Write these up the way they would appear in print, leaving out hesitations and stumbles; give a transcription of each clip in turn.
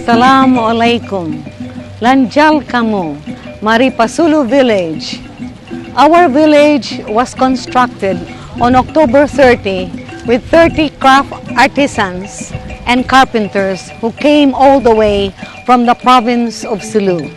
Assalamu alaikum. Lanjal kamu, Maripasulu village. Our village was constructed on October 30 with 30 craft artisans and carpenters who came all the way from the province of Sulu.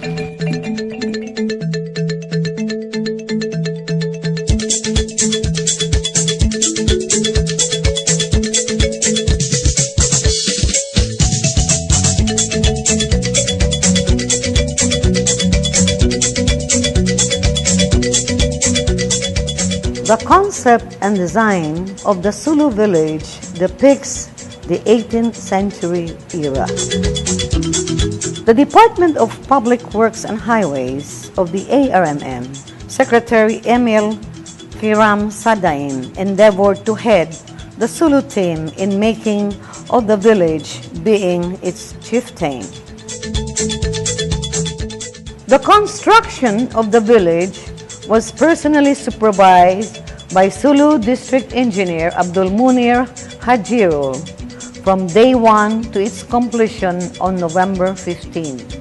The concept and design of the Sulu village depicts the 18th century era. The Department of Public Works and Highways of the ARMM, Secretary Emil Kiram Sadain, endeavored to head the Sulu team in making of the village being its chieftain. The construction of the village was personally supervised by Sulu District Engineer Abdul Munir Hajirul from day one to its completion on November 15.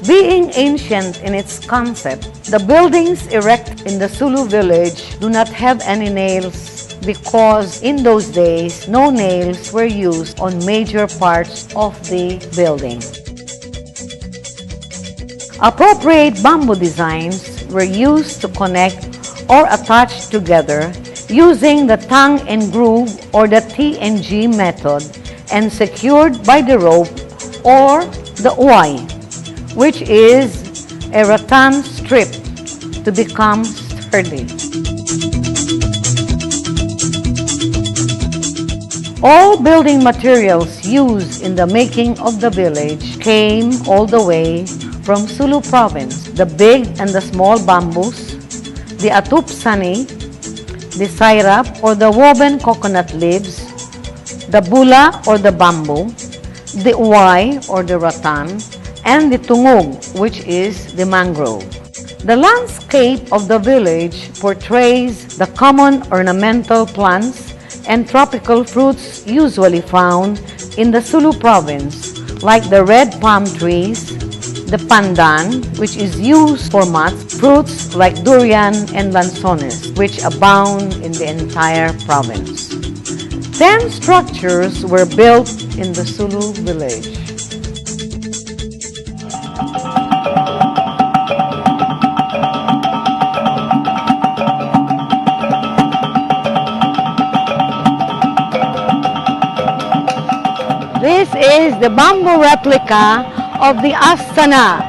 Being ancient in its concept, the buildings erected in the Sulu village do not have any nails because in those days, no nails were used on major parts of the building. Appropriate bamboo designs were used to connect or attach together using the tongue and groove or the T&G method and secured by the rope or the uway, which is a rattan strip to become sturdy. All building materials used in the making of the village came all the way from Sulu province. The big and the small bamboos, the atup sani, the sairap or the woven coconut leaves, the bula or the bamboo, the uway or the rattan, and the tungog, which is the mangrove. The landscape of the village portrays the common ornamental plants and tropical fruits usually found in the Sulu province, like the red palm trees, the pandan, which is used for mats, fruits like durian and lanzones, which abound in the entire province. 10 structures were built in the Sulu village. This is the bamboo replica of the Astana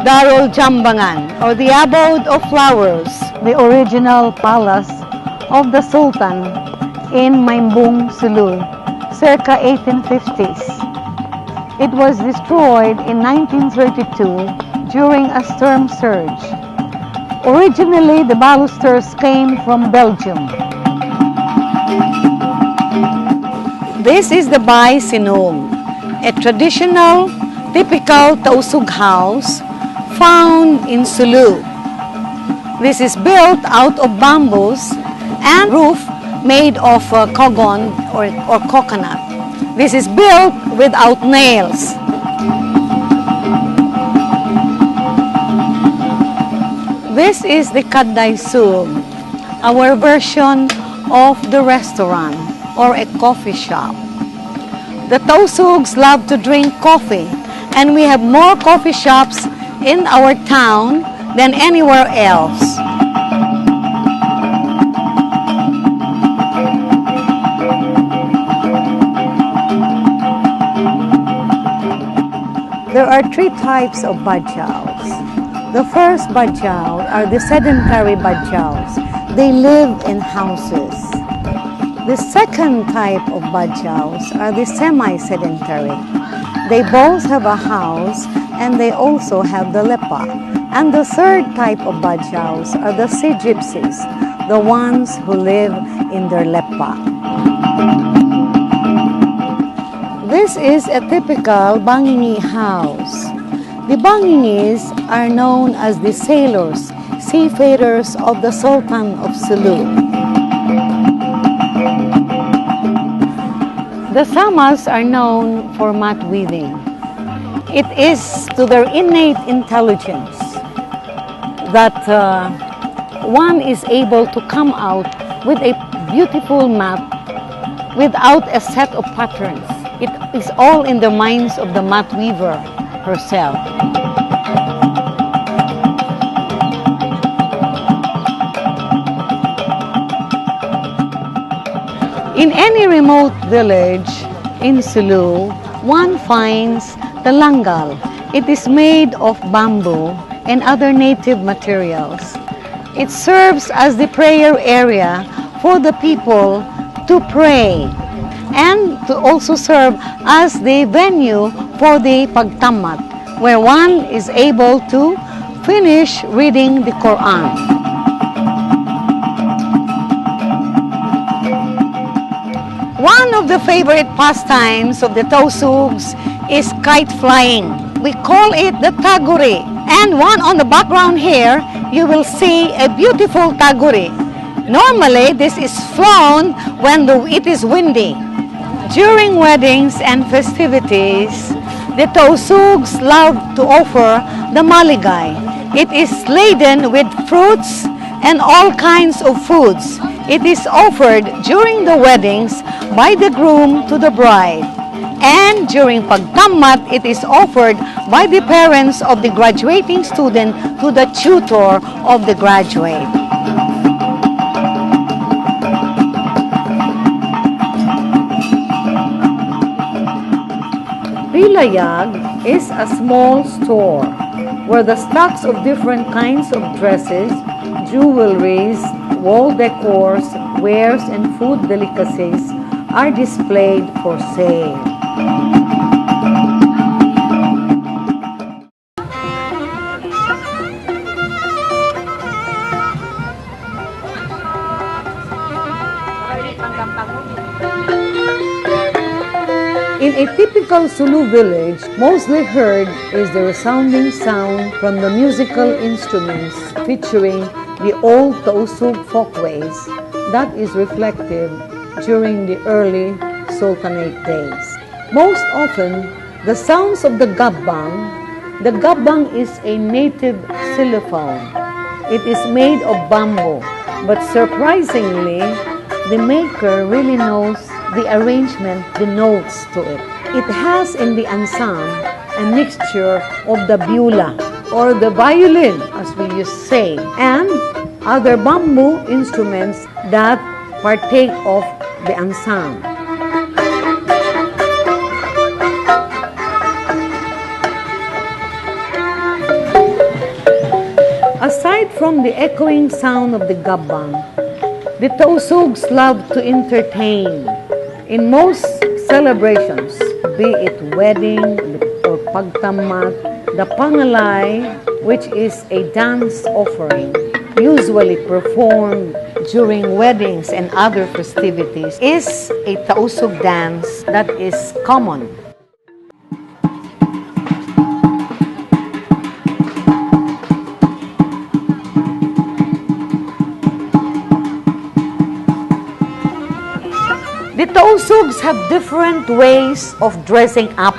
Darul Jambangan, or the Abode of Flowers, the original palace of the Sultan in Maimbung, Sulu, circa 1850s. It was destroyed in 1932 during a storm surge. Originally, the balusters came from Belgium. This is the Bay Sinong, a traditional, typical Tausug house found in Sulu. This is built out of bamboos and roof made of kogon or coconut. This is built without nails. This is the Kadday Sug, our version of the restaurant or a coffee shop. The Tausugs love to drink coffee, and we have more coffee shops in our town than anywhere else. There are 3 types of badyaws. The first badyaw are the sedentary badyaws. They live in houses. The second type of badyaws are the semi-sedentary. They both have a house and they also have the lepa. And the third type of badyaws are the sea gypsies, the ones who live in their lepa. This is a typical Bangingi house. The Bangingis are known as the sailors, seafarers of the Sultan of Sulu. The Samas are known for mat weaving. It is to their innate intelligence that one is able to come out with a beautiful mat without a set of patterns. It is all in the minds of the mat weaver herself. In any remote village in Sulu, one finds the langal. It is made of bamboo and other native materials. It serves as the prayer area for the people to pray, and to also serve as the venue for the pagtamat, where one is able to finish reading the Quran. One of the favorite pastimes of the Tausugs is kite flying. We call it the taguri. And one on the background here, you will see a beautiful taguri. Normally, this is flown when it is windy. During weddings and festivities, the Tausugs love to offer the maligay. It is laden with fruits and all kinds of foods. It is offered during the weddings by the groom to the bride. And during pagtamat, it is offered by the parents of the graduating student to the tutor of the graduate. Pilayag is a small store where the stocks of different kinds of dresses, jewelries, wall decors, wares, and food delicacies are displayed for sale. In a typical Sulu village, mostly heard is the resounding sound from the musical instruments featuring the old Tausug folkways that is reflective during the early Sultanate days. Most often, the sounds of the gabbang is a native xylophone. It is made of bamboo, but surprisingly, the maker really knows the arrangement, the notes to it. It has in the ensemble a mixture of the bula or the violin, as we used to say, and other bamboo instruments that partake of the ensemble. Aside from the echoing sound of the gabbang, the Tausugs love to entertain. In most celebrations, be it wedding or pagtamat, the pangalay, which is a dance offering, usually performed during weddings and other festivities, is a Tausug dance that is common. The Tausugs have different ways of dressing up.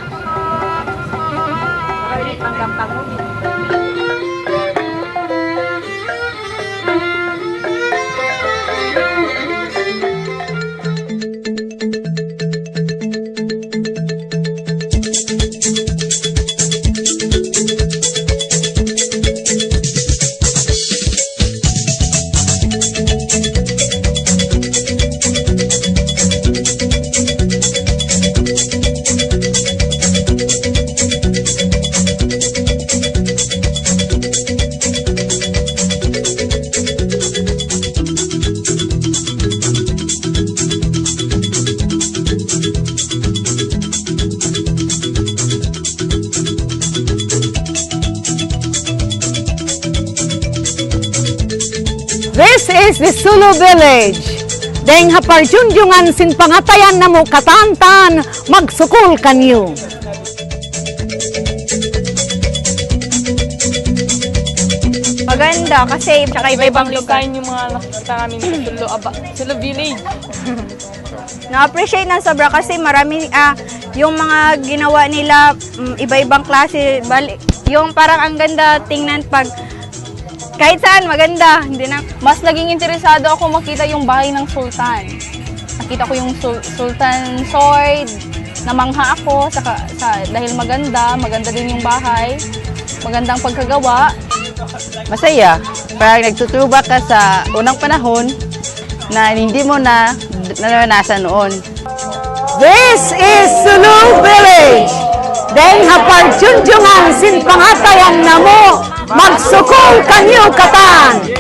is the Sulu village. Deng haparjunjungan sin pangatayan na mo katantan, magsukul kanyo. Maganda kasi tsaka iba-ibang lugar. Kain yung mga nakikita namin sa Sulu Village. Na-appreciate ng sobra kasi marami, yung mga ginawa nila, iba-ibang klase. Yung parang ang ganda tingnan pag kahit saan maganda. Hindi na. Mas naging interesado ako makita yung bahay ng Sultan. Nakita ko yung Sultan Sword. Namangha ako dahil maganda din yung bahay. Magandang pagkagawa. Masaya. Parang nagtutuba ka sa unang panahon na hindi mo na naranasan noon. This is Sulu village. Deng haparjunjungan sin pangatayan na mo, magsukul kanyo katan.